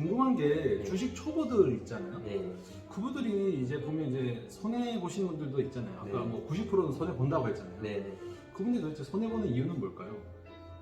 궁금한 게 네. 주식 초보들 있잖아요. 네. 그분들이 이제 보면 이제 손해 보시는 분들도 있잖아요. 아까 네. 뭐 90%는 손해 본다고 했잖아요. 네. 그분들이 도대체 손해 보는 이유는 뭘까요?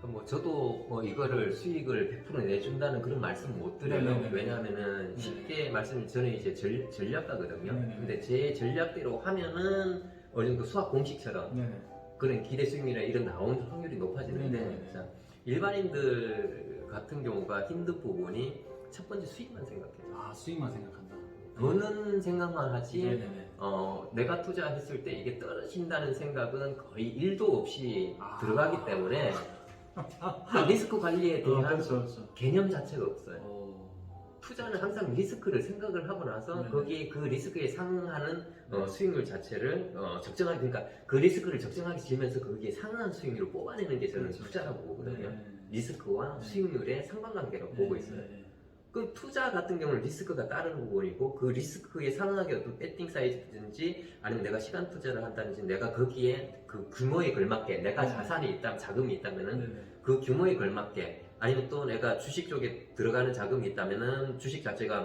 뭐 저도 뭐 이거를 수익을 100% 내준다는 그런 말씀 못 드려요. 네네네. 왜냐하면은 쉽게 말씀드리면 저는 이제 전략가거든요. 네네. 근데 제 전략대로 하면은 어느 정도 수학 공식처럼 네. 그런 기대 수익률이나 이런 나오는 확률이 높아지는데 네네. 자, 일반인들 같은 경우가 힘든 부분이 첫 번째 수익만 생각해요. 아, 수익만 생각한다. 버는 생각만 하지 네네네. 내가 투자했을 때 이게 떨어진다는 생각은 거의 1도 없이 아. 들어가기 때문에 리스크 관리에 대한 그렇죠. 개념 자체가 없어요. 어... 투자는 항상 리스크를 생각을 하고 나서 네네. 거기에 그 리스크에 상응하는 네. 수익률 자체를 적정하게, 그러니까 그 리스크를 적정하게 지면서 거기에 상응한 수익률을 뽑아내는 게 저는 그렇죠. 투자라고 보거든요. 네. 리스크와 네. 수익률의 상관관계라고 보고 있어요. 네. 그럼 투자 같은 경우는 리스크가 따르는 부분이고 그 리스크에 상응하게 어떤 배팅 사이즈든지 아니면 내가 시간 투자를 한다든지 내가 거기에 그 규모에 걸맞게 내가 네. 자산이 있다면 자금이 있다면은 네네. 그 규모에 걸맞게 아니면 또 내가 주식 쪽에 들어가는 자금이 있다면은 주식 자체가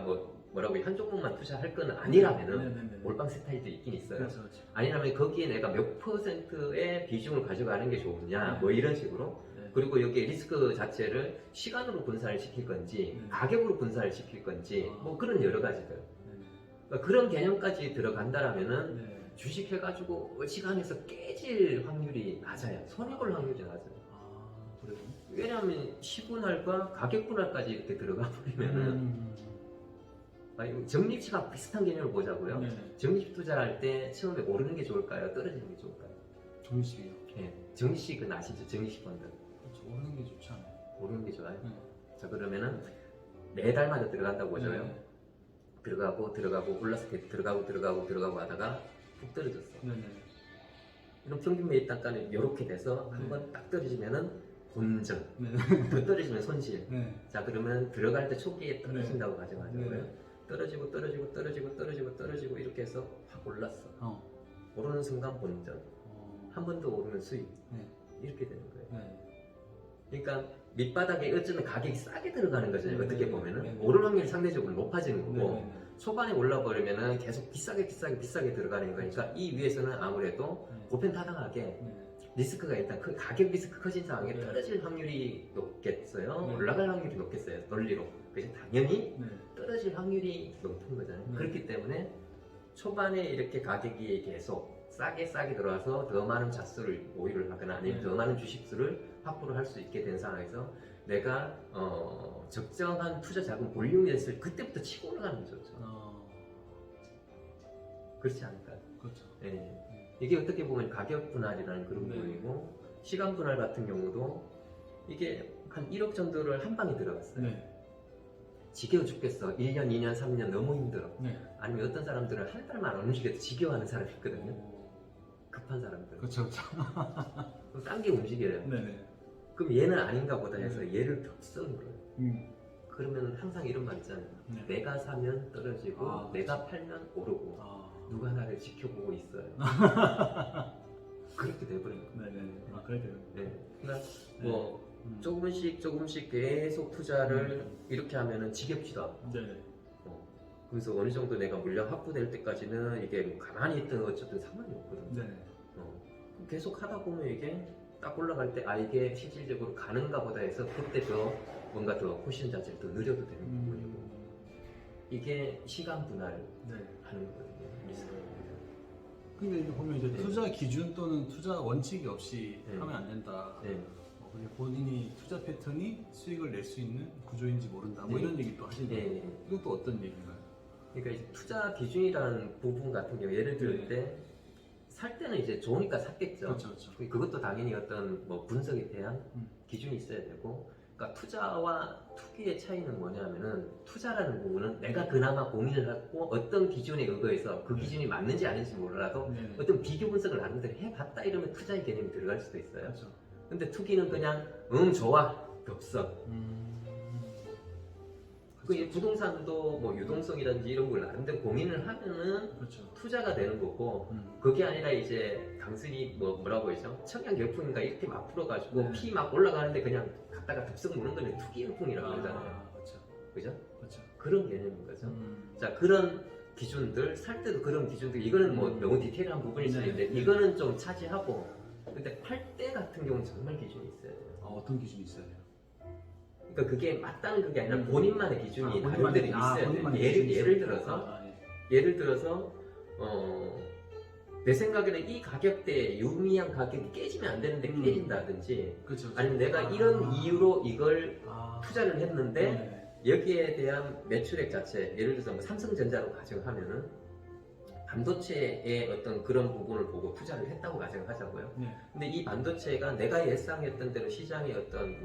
뭐라고 한 종목만 투자할 건 아니라면은 네네네. 몰빵 스타일도 있긴 있어요. 그렇죠. 아니라면 거기에 내가 몇 %의 비중을 가져가는 게 좋으냐 네. 뭐 이런 식으로. 네. 그리고 여기에 리스크 자체를 시간으로 분산을 시킬 건지 네. 가격으로 분산을 시킬 건지 뭐 그런 여러 가지들. 네. 그러니까 그런 개념까지 들어간다라면은 네. 주식 해가지고 시간에서 깨질 확률이 낮아요. 손해볼 확률이 낮아요. 아, 그래요? 왜냐하면 시분할과 가격 분할까지 이렇게 들어가 버리면은 적립식하고 비슷한 개념을 보자고요. 네. 적립식 투자할 때 처음에 오르는 게 좋을까요? 떨어지는 게 좋을까요? 종식이요. 예, 적립식은 아시죠? 적립식 펀드 그렇죠. 오르는 게 좋지 않아요? 오르는 게 좋아요. 네. 자, 그러면은 매달마다 들어간다고 보죠요. 네. 들어가고 올라서 들어가고 하다가 푹 떨어졌어. 네네. 이런 평균 매입 단가는 이렇게 돼서 네. 한번 딱 떨어지면은 본전, 네. 더 떨어지면 손실. 네. 자, 그러면 들어갈 때 초기에 떨어진다고 가정하자고요. 네. 떨어지고 이렇게 해서 확 올랐어. 어. 오르는 순간 본전, 한 번 더 오르면 수익. 네. 이렇게 되는 거예요. 네. 그러니까 밑바닥에 어쩌면 가격이 싸게 들어가는 거죠. 네. 어떻게 보면은 네. 오를 확률이 상대적으로 높아지는 거고 네. 초반에 올라버리면은 계속 비싸게 들어가는 거니까 이 위에서는 아무래도 네. 보편타당하게 네. 리스크가 일단 가격 리스크 커진 상황에 네. 떨어질 확률이 높겠어요? 네. 올라갈 확률이 높겠어요? 논리로. 그래서 당연히 네. 떨어질 확률이 높은 거잖아요. 네. 그렇기 때문에 초반에 이렇게 가격이 계속 싸게 들어와서 더 많은 자수를 보유를 하거나 아니면 네. 더 많은 주식수를 확보를 할 수 있게 된 상황에서 내가 적정한 투자 자금 볼륨이 됐을 그때부터 치고 올라가는 거죠. 그렇지 않을까요? 그렇죠. 네. 이게 어떻게 보면 가격 분할이라는 그런 네. 부분이고 시간 분할 같은 경우도 이게 한 1억 정도를 한 방에 들어갔어요. 네. 지겨워 죽겠어. 1년, 2년, 3년 너무 힘들어. 네. 아니면 어떤 사람들은 한 달만 안 움직여도 지겨워하는 사람이 있거든요. 급한 사람들. 그렇죠. 그럼 딴 게 움직여요. 네네. 그럼 얘는 아닌가 보다 해서 얘를 벽선 물어요. 음. 그러면 항상 이런 말 있잖아요. 네. 내가 사면 떨어지고 아, 내가 팔면 오르고 아. 누가 나를 지켜보고 있어요. 그렇게 돼버린 거예요. 네네. 아, 그래요. 네. 그러니까 뭐 음. 조금씩 계속 투자를 이렇게 하면은 지겹지도 않고 네네. 그래서 어느 정도 내가 물량 확보될 때까지는 이게 뭐 가만히 있든 어쨌든 상관이 없거든요. 네. 계속 하다 보면 이게 딱 올라갈 때 이게 실질적으로 가는가 보다 해서 그때 더 뭔가 더 포지션 자체를 더 늘려도 되는 부분이고 이게 시간 분할을 네. 하는 거거든요. 리스크. 근데 이제 보면 이제 네. 투자 기준 또는 투자 원칙이 없이 네. 하면 안 된다. 네. 그리고 본인이 투자 패턴이 수익을 낼 수 있는 구조인지 모른다. 뭐 네. 이런 얘기 또 하시는데 네. 이건 또 어떤 얘기인가요? 그러니까 이제 투자 비중이라는 부분 같은 경우 예를 들 때 살 때는 이제 좋으니까 샀겠죠. 그렇죠, 그렇죠. 그것도 당연히 어떤 뭐 분석에 대한 음. 기준이 있어야 되고, 그러니까 투자와 투기의 차이는 뭐냐면은 투자라는 부분은 내가 그나마 고민을 하고 어떤 기준에 의거해서 그 기준이 맞는지 아닌지 몰라도 네. 어떤 비교 분석을 나름대로 해봤다 이러면 투자의 개념이 들어갈 수도 있어요. 그렇죠. 근데 투기는 그냥 좋아 없어. 그 부동산도 뭐 유동성이라든지 이런 걸 나름대로 고민을 하면은 그렇죠. 투자가 되는 거고 그게 아니라 이제 단순히 뭐라고 해죠? 청약열풍인가 이렇게 막 풀어가지고 네. 피 막 올라가는데 그냥 갖다가 덥석 무는 거는 투기열풍이라고 그러잖아요. 그렇죠. 그죠? 그렇죠. 그런 개념인 거죠. 음. 자, 그런 기준들, 살 때도 그런 기준들, 이거는 뭐 너무 디테일한 부분일 수 있는데 네. 이거는 좀 차지하고, 근데 팔 때 같은 경우는 정말 기준이 있어야 돼요. 어떤 기준이 있어야 돼요? 그러니까 그게 맞다는 그게 아니라 본인만의 기준이 본인만의- 나름대로 있어야 돼요. 본인만의 예를, 기준이 예를 있어요. 들어서 예. 예를 들어서 내 생각에는 이 가격대에 유미한 가격이 깨지면 안 되는데 깨진다든지, 그렇죠. 아니면 내가 이런 이유로 이걸 투자를 했는데 네. 여기에 대한 매출액 자체, 예를 들어서 뭐 삼성전자로 가정하면은 반도체의 어떤 그런 부분을 보고 투자를 했다고 가정하자고요. 네. 근데 이 반도체가 내가 예상했던 대로 시장의 어떤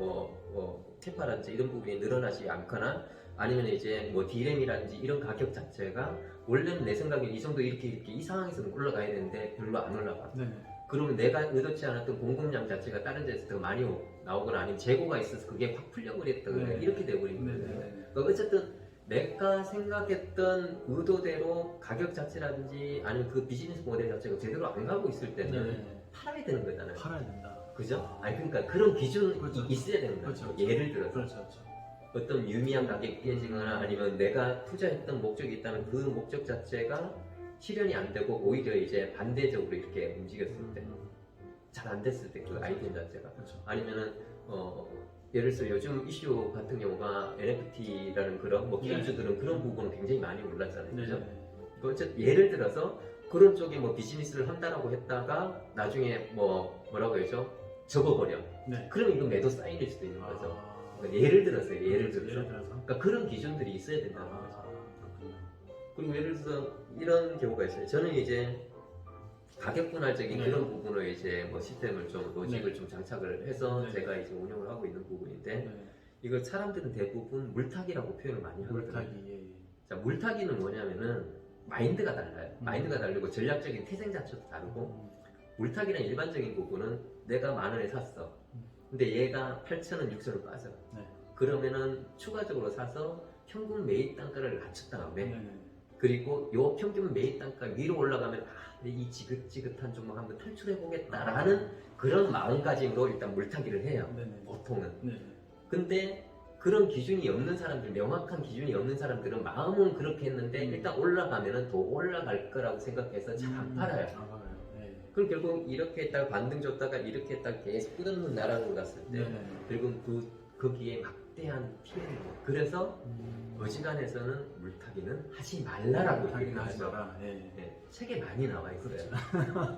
캐파라든지 이런 부분이 늘어나지 않거나, 아니면 이제 뭐 D램이라든지 이런 가격 자체가 원래는 내 생각에 이 정도 이렇게 이 상황에서는 올라가야 되는데 별로 안 올라가. 네. 그러면 내가 의도치 않았던 공급량 자체가 다른 데서 더 많이 나오거나, 아니면 재고가 있어서 그게 확 풀려버렸다거나 네. 이렇게 돼버리는 네. 거예요. 네. 그러니까 어쨌든 내가 생각했던 의도대로 가격 자체라든지 아니면 그 비즈니스 모델 자체가 제대로 안 가고 있을 때는 네. 팔아야 되는 거잖아요. 팔아야 된다. 그죠? 아니 그러니까 그런 기준이 그렇죠. 있어야 되는 거예요. 그렇죠. 예를 들어서 그렇죠. 어떤 유미한 가격이 깨지거나, 아니면 내가 투자했던 목적이 있다면 그 목적 자체가 실현이 안 되고 오히려 이제 반대적으로 이렇게 움직였을 때, 잘 안 됐을 때 그 아이템 자체가, 그렇죠. 아니면은 예를 들어서 요즘 이슈 같은 경우가 NFT라는 그런 뭐 게임주들은 그런 부분은 굉장히 많이 올랐잖아요. 그죠? 어쨌든 예를 들어서 그런 쪽에 뭐 비즈니스를 한다라고 했다가 나중에 뭐라고 해야죠? 접어버려. 네. 그럼 이건 매도 사인일 수도 있는 거죠. 그러니까 예를 들어서. 그러니까 그런 기준들이 있어야 된다는 거죠. 그렇군요. 그리고 예를 들어서 이런 경우가 있어요. 저는 이제 가격 분할적인 네. 그런 부분을 이제 뭐 시스템을 좀 로직을 네. 좀 장착을 해서 네. 제가 이제 운영을 하고 있는 부분인데, 네. 이걸 사람들은 대부분 물타기라고 표현을 많이 하거든요. 물타기. 예. 자, 물타기는 뭐냐면은 마인드가 달라요. 음. 마인드가 다르고 전략적인 태생 자체도 다르고, 물타기는 일반적인 부분은 내가 10,000원에 샀어. 근데 얘가 8,000원, 6,000원 빠져. 네. 그러면은 추가적으로 사서 평균 매입 단가를 낮춘 다음에, 네. 그리고 요 평균 매입 단가 위로 올라가면 이 지긋지긋한 종목 한번 탈출해 보겠다라는 그런 마음가짐으로 일단 물타기를 해요. 네네. 보통은. 네. 근데 그런 기준이 없는 사람들, 명확한 기준이 없는 사람들은 마음은 그렇게 했는데 일단 올라가면은 더 올라갈 거라고 생각해서 잘 안 팔아요. 안 팔아요. 네. 그럼 결국 이렇게 했다가 반등 줬다가 이렇게 했다가 계속 끝없는 나락으로 갔을 때 네. 결국 거기에 막대한 피해를 입어요. 그래서 어지간해서는 물타기는 하지 말라라고 물타기는 하지 하죠. 마라. 예. 네, 책에 많이 나와 있어요.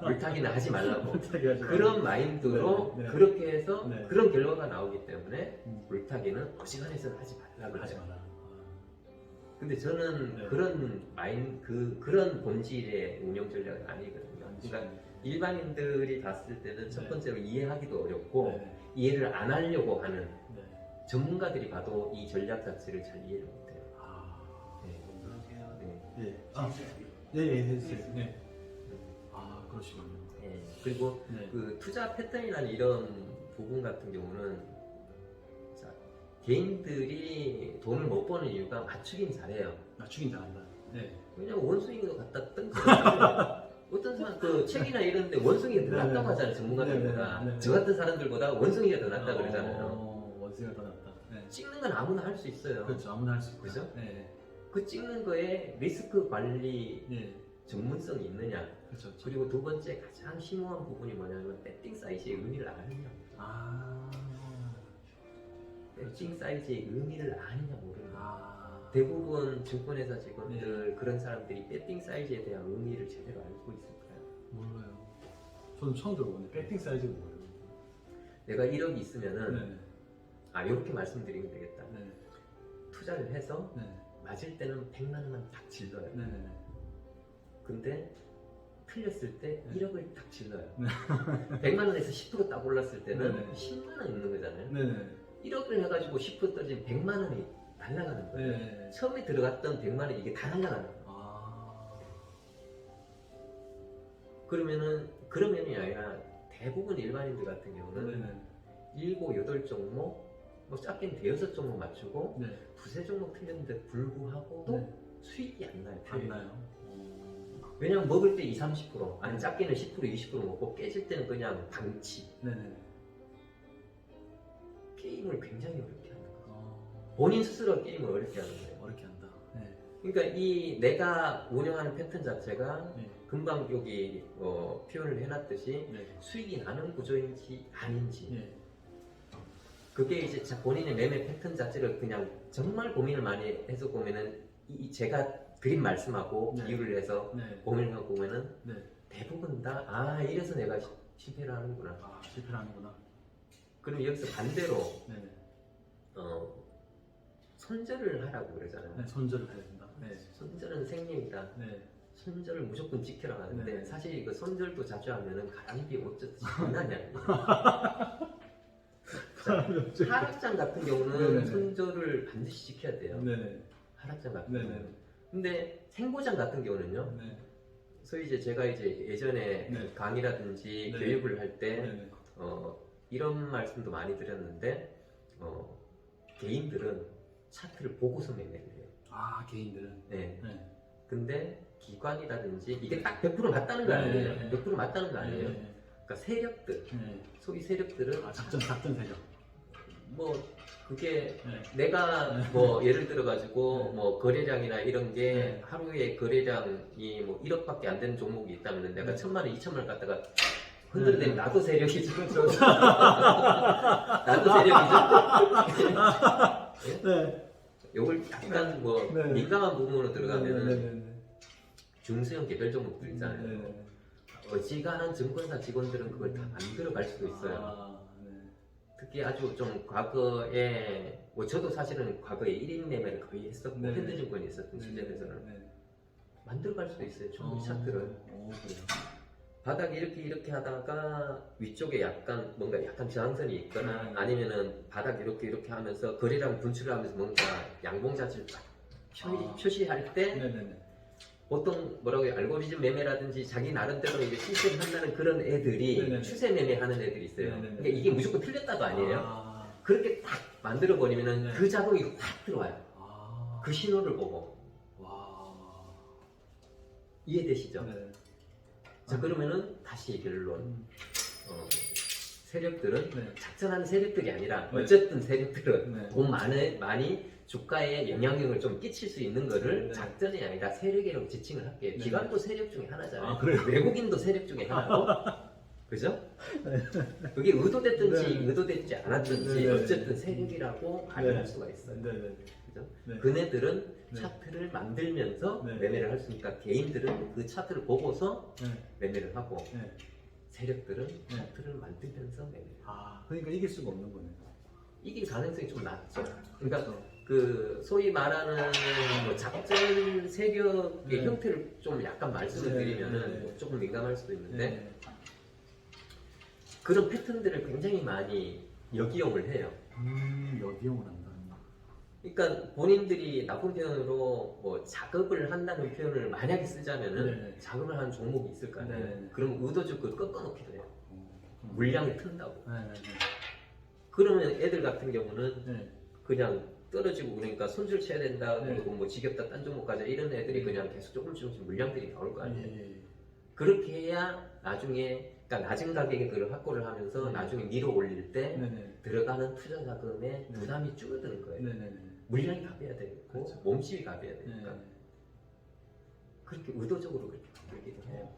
물타기는 하지 말라고. 물타기 하지 마라. 그런 마인드로 네, 네. 그렇게 해서 네. 그런 결과가 나오기 때문에 음. 물타기는 어지간해서는 하지 말라고 하지 해요. 마라. 근데 저는 네. 그런 그런 본질의 운영 전략은 아니거든요. 그러니까 일반인들이 봤을 때는 첫 네. 번째로 이해하기도 어렵고 네. 이해를 안 하려고 하는 네. 전문가들이 봐도 이 전략 자체를 잘 이해를 못해요. 네. 네. 예. 아, 예, 예, 해주세요. 네. 아, 그러시군요. 네. 그리고 네. 그 투자 패턴이라는 이런 부분 같은 경우는, 자, 개인들이 돈을 못 버는 이유가 맞추긴 잘해요. 맞추긴 잘한다. 네. 왜냐면 원숭이도 갖다 뜬 어떤 사람 그 책이나 이런데 원숭이가 더 낫다고 하잖아요. 전문가들보다. 네, 네, 네. 저 같은 사람들보다 원숭이가 더 낫다 그러잖아요. 원숭이가 더 낫다. 네. 찍는 건 아무나 할 수 있어요. 그렇죠. 아무나 할 수 있고. 그죠? 네. 그 찍는 거에 리스크 관리 예. 전문성이 있느냐. 그렇죠. 그리고 두 번째 가장 심오한 부분이 뭐냐면 배팅 사이즈의 의미를 아느냐. 아. 배팅 사이즈의 의미를 아느냐 모르냐. 아. 대부분 증권회사 직원들 그런 사람들이 배팅 사이즈에 대한 의미를 제대로 알고 있을까요? 몰라요. 저는 처음 들어보네. 배팅 사이즈가 뭐예요? 내가 1억이 있으면은 네. 이렇게 말씀드리면 되겠다. 네. 투자를 해서 네. 맞을 때는 100만 원만 딱 질러요. 네. 네. 근데 틀렸을 때 네. 1억을 딱 질러요. 네. 100만 원에서 10%딱 올랐을 때는 네. 10만 원 있는 거잖아요. 네. 네. 1억을 해가지고 10% 떨어지면 100만 원이 날아가는 거예요. 네. 처음에 들어갔던 100만 원 이게 다 날아가는 거예요. 아. 그러면이 아니라 대부분 일반인들 같은 경우는 네. 7, 8종목, 뭐 작게는 6종목 맞추고 네. 두세 종목 틀렸는데 불구하고도 네. 수익이 안 나요. 안 나요. 왜냐면 먹을 때 20, 30%, 아니 작게는 10%, 20% 먹고 깨질 때는 그냥 방치. 네네. 게임을 굉장히 어렵게 하는 거예요. 본인 스스로 게임을 어렵게 하는 거예요. 어렵게 한다. 그러니까 이 내가 운영하는 패턴 자체가 네. 금방 여기 표현을 해놨듯이 네. 수익이 나는 구조인지 아닌지 네. 그게 이제 본인의 매매 패턴 자체를 그냥 정말 고민을 많이 해서 보면은 제가 그림 말씀하고 네. 비유를 해서 네. 고민을 보면은 네. 대부분 다 이래서 내가 실패를 하는구나. 아, 실패를 하는구나. 그럼 여기서 반대로 네. 손절을 하라고 그러잖아요. 네. 손절을 해야 된다. 네. 손절은 생명이다. 네. 손절을 무조건 지켜라 하는데 네. 사실 이거 손절도 자주 하면은 가랑비 어쩌지 장난이 아니에요. 하락장 같은 경우는 네네네. 손절을 반드시 지켜야 돼요. 네네. 하락장 같은 네네. 경우는. 근데 생보장 같은 경우는요. 네. 소위 이제 제가 이제 예전에 네. 강의라든지 네. 교육을 할 때 네네. 이런 말씀도 많이 드렸는데 개인들은 차트를 보고서 매매를 해요. 아, 개인들은. 네. 네. 근데 기관이라든지 이게 딱 100% 맞다는 거 아니에요. 네. 100% 맞다는 거 아니에요. 네. 그러니까 세력들, 네. 소위 세력들은 아, 작전 세력. 뭐 그게 네. 내가 뭐 예를 들어 가지고 네. 뭐 거래량이나 이런 게 네. 하루에 거래량이 뭐 1억밖에 안 되는 종목이 있다면 내가 네. 1000만 원, 2000만 원 갖다가 흔들대면 네. 나도 세력이죠. 나도 세력이죠. 네. 요걸 약간 뭐 네. 민감한 부분으로 들어가면은 네네네. 중소형 개별 종목들 있잖아요. 네네. 어지간한 증권사 직원들은 그걸 다 만들어 갈 수도 있어요. 아, 네. 특히 아주 좀 과거에 뭐 저도 사실은 과거에 1인 매매를 거의 했었고 네. 현대증권에 있었던 시절에서는 네. 만들어 갈 수도 있어요. 충분히 차트를 그래요. 바닥에 이렇게 하다가 위쪽에 약간 뭔가 약간 저항선이 있거나 네. 아니면은 바닥 이렇게 하면서 거래량 분출을 하면서 뭔가 양봉 자체를 딱 표시할 때 네네네. 보통 뭐라고 해요? 알고리즘 매매라든지 자기 나름대로 이제 시스템 한다는 그런 애들이 네네네. 추세 매매하는 애들이 있어요. 네네네. 그러니까 이게 무조건 틀렸다도 아니에요. 아, 그렇게 딱 만들어 버리면은 네. 그 자동이 확 들어와요. 아. 그 신호를 보고 와. 이해되시죠? 네. 자 그러면은 다시 결론. 음. 세력들은 네. 작전하는 세력들이 아니라 네. 어쨌든 세력들은 네. 돈 많이 주가에 영향력을 좀 끼칠 수 있는 거를 네. 작전이 아니라 세력이라고 지칭을 할게요. 네. 기관도 세력 중에 하나잖아요. 아, 그래요? 외국인도 세력 중에 하나고 그죠? 그게 의도됐든지 네. 의도되지 않았든지 네. 어쨌든 세력이라고 가정할 네. 수가 있어요. 네네. 그죠? 네. 그네들은 네. 차트를 만들면서 네. 매매를 할 수 있으니까 개인들은 그 차트를 보고서 네. 매매를 하고 네. 세력들은 차트를 만들면서 매매를 해요. 아, 그러니까 이길 수가 없는 거네요. 이길 가능성이 좀 낮죠. 그러니까 그렇죠. 그 소위 말하는 뭐 작전 세력의 네. 형태를 좀 약간 말씀을 네. 드리면은 네. 뭐 조금 민감할 수도 있는데 네. 그런 패턴들을 굉장히 많이 역이용을 해요. 역이용을 한다. 그러니까 본인들이 나쁜 표현으로 뭐 작업을 한다는 표현을 만약에 쓰자면은 네. 작업을 하는 종목이 있을 거 아니에요. 네. 그럼 의도적으로 꺾어놓기도 해요. 물량을 튼다고. 네. 그러면 애들 같은 경우는 네. 그냥 떨어지고 그러니까 손절 쳐야 된다 네. 그리고 뭐 지겹다 딴 종목 가자 이런 애들이 그냥 계속 조금씩 물량들이 나올 거 아니에요. 예. 그렇게 해야 나중에 그러니까 낮은 가격에 그걸 확보를 하면서 네. 나중에 밀어 올릴 때 네네. 들어가는 투자 자금의 네. 부담이 줄어드는 거예요. 네네네. 물량이 가벼야 되고 그렇죠. 몸집이 가벼야 네. 되니까 그렇게 의도적으로 그렇게 만들기도 해요.